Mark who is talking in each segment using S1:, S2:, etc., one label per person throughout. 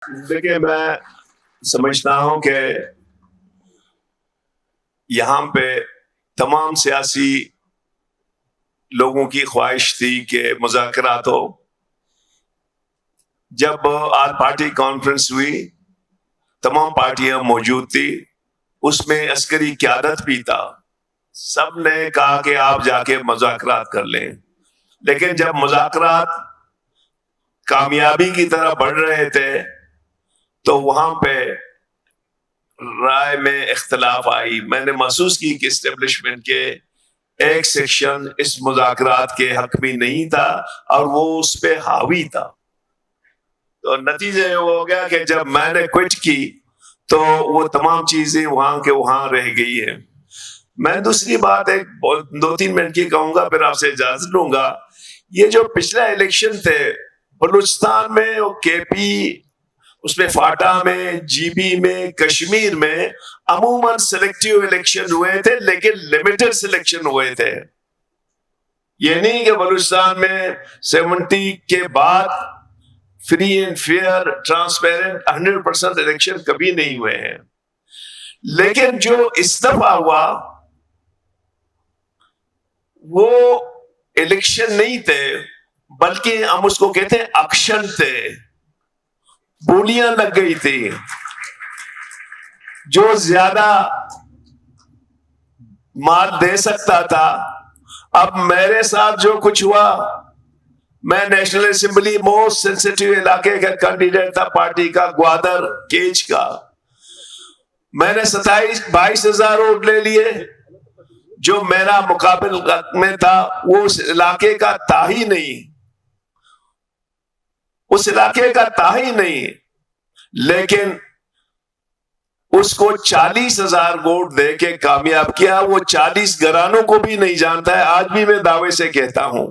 S1: دیکھیے میں سمجھتا ہوں کہ یہاں پہ تمام سیاسی لوگوں کی خواہش تھی کہ مذاکرات ہو. جب آج پارٹی کانفرنس ہوئی تمام پارٹیاں موجود تھی, اس میں عسکری قیادت بھی تھا. سب نے کہا کہ آپ جا کے مذاکرات کر لیں, لیکن جب مذاکرات کامیابی کی طرح بڑھ رہے تھے تو وہاں پہ رائے میں اختلاف آئی. میں نے محسوس کی کہ اسٹیبلشمنٹ کے ایک سیکشن اس مذاکرات کے حق میں نہیں تھا اور وہ اس پہ حاوی تھا. تو نتیجہ یہ ہو گیا کہ جب میں نے کوئٹ کی تو وہ تمام چیزیں وہاں کے وہاں رہ گئی ہیں. میں دوسری بات ایک 2-3 منٹ کی کہوں گا, پھر آپ سے اجازت لوں گا. یہ جو پچھلا الیکشن تھے بلوچستان میں, کے پی, اس میں فاٹا میں, جی بی میں, کشمیر میں عموماً سلیکٹیو الیکشن ہوئے تھے, لیکن لیمیٹڈ سلیکشن ہوئے تھے. یہ نہیں کہ بلوچستان میں 70 کے بعد free and fair transparent 100% election کبھی نہیں ہوئے ہیں. لیکن جو اس دفعہ ہوا وہ الیکشن نہیں تھے, بلکہ ہم اس کو کہتے ہیں اکشن تھے. بولیاں لگ گئی تھی. جو زیادہ مال دے سکتا تھا. اب میرے ساتھ جو کچھ ہوا, میں نیشنل اسمبلی موسٹ سینسیٹیو علاقے کا کینڈیڈیٹ تھا پارٹی کا, گوادر کیچ کا. میں نے 22 ہزار ووٹ لے لیے. جو میرا مقابل میں تھا وہ اس علاقے کا تھا ہی نہیں, اس علاقے کا تھا ہی نہیں, لیکن اس کو 40,000 ووٹ دے کے کامیاب کیا. وہ 40 گھرانوں کو بھی نہیں جانتا ہے, آج بھی میں دعوے سے کہتا ہوں.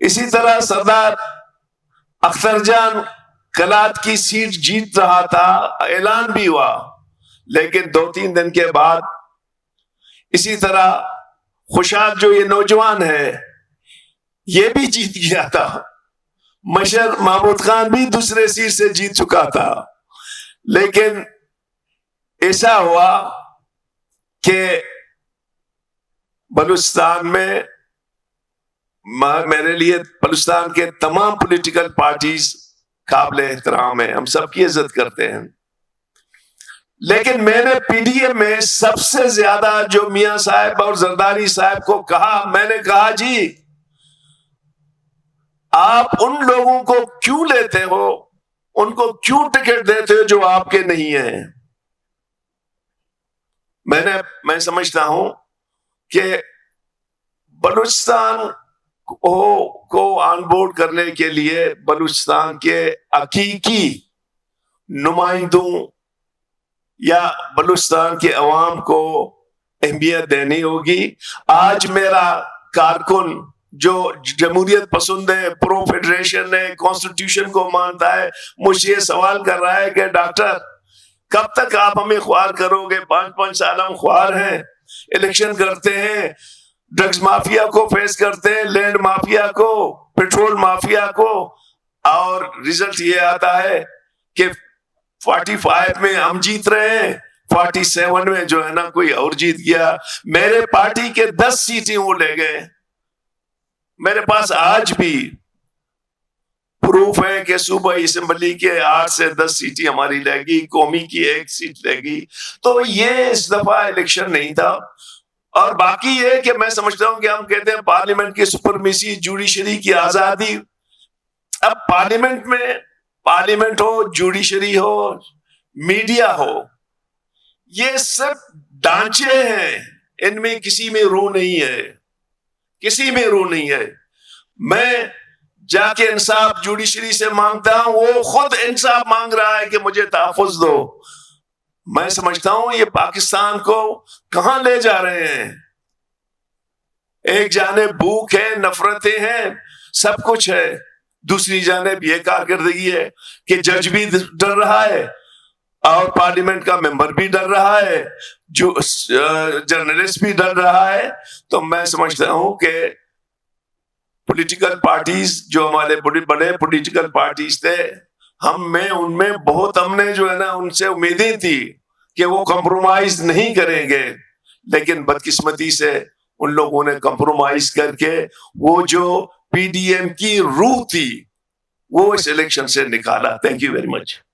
S1: اسی طرح سردار اختر جان کلات کی سیٹ جیت رہا تھا, اعلان بھی ہوا, لیکن 2-3 دن کے بعد اسی طرح خوشاد جو یہ نوجوان ہے یہ بھی جیت گیا تھا. مشر محمود خان بھی دوسرے سیٹ سے جیت چکا تھا. لیکن ایسا ہوا کہ بلوچستان میں, میرے لیے بلوچستان کے تمام پولیٹیکل پارٹیز قابل احترام ہیں, ہم سب کی عزت کرتے ہیں, لیکن میں نے پی ڈی اے میں سب سے زیادہ جو میاں صاحب اور زرداری صاحب کو کہا, میں نے کہا جی آپ ان لوگوں کو کیوں لیتے ہو, ان کو کیوں ٹکٹ دیتے ہو جو آپ کے نہیں ہیں. میں سمجھتا ہوں کہ بلوچستان کو آن بورڈ کرنے کے لیے بلوچستان کے حقیقی نمائندوں یا بلوچستان کے عوام کو اہمیت دینی ہوگی. آج میرا کارکن جو جمہوریت پسند ہے, پرو فیڈریشن ہے, کانسٹیٹیوشن کو مانتا ہے, مجھ سے یہ سوال کر رہا ہے کہ ڈاکٹر کب تک آپ ہمیں خوار کرو گے؟ 5 سال ہم خوار ہیں, الیکشن کرتے ہیں, ڈرگز مافیا کو فیس کرتے ہیں, لینڈ مافیا کو, پیٹرول مافیا کو, اور رزلٹ یہ آتا ہے کہ 45 میں ہم جیت رہے ہیں, 47 میں جو ہے نا کوئی اور جیت گیا. میرے پارٹی کے 10 سیٹیں وہ لے گئے. میرے پاس آج بھی پروف ہے کہ صوبائی اسمبلی کے 8 سے 10 سیٹیں ہماری لے گی, قومی کی 1 سیٹ لے گی. تو یہ اس دفعہ الیکشن نہیں تھا. اور باقی یہ کہ میں سمجھتا ہوں کہ ہم کہتے ہیں پارلیمنٹ کی سپرمیسی, جوڈیشری کی آزادی. اب پارلیمنٹ میں پارلیمنٹ ہو, جوڈیشری ہو, میڈیا ہو, یہ سب ڈھانچے ہیں, ان میں کسی میں روح نہیں ہے, کسی میں روح نہیں ہے. میں جا کے انصاف جوڈیشری سے مانگتا ہوں, وہ خود انصاف مانگ رہا ہے کہ مجھے تحفظ دو. میں سمجھتا ہوں یہ پاکستان کو کہاں لے جا رہے ہیں. ایک جانب بھوک ہے, نفرتیں ہیں, سب کچھ ہے, دوسری جانب یہ کارکردگی ہے کہ جج بھی ڈر رہا ہے اور پارلیمنٹ کا ممبر بھی ڈر رہا ہے, جو جرنلسٹ بھی ڈر رہا ہے. تو میں سمجھتا ہوں کہ پولیٹیکل پارٹیز جو ہمارے بڑے پولیٹیکل پارٹیز تھے ہم میں ان میں بہت ہم نے جو ہے نا ان سے امیدیں تھی کہ وہ کمپرومائز نہیں کریں گے، لیکن بدقسمتی سے ان لوگوں نے کمپرومائز کر کے وہ جو پی ڈی ایم کی روح تھی وہ اس الیکشن سے نکالا. Thank you very much.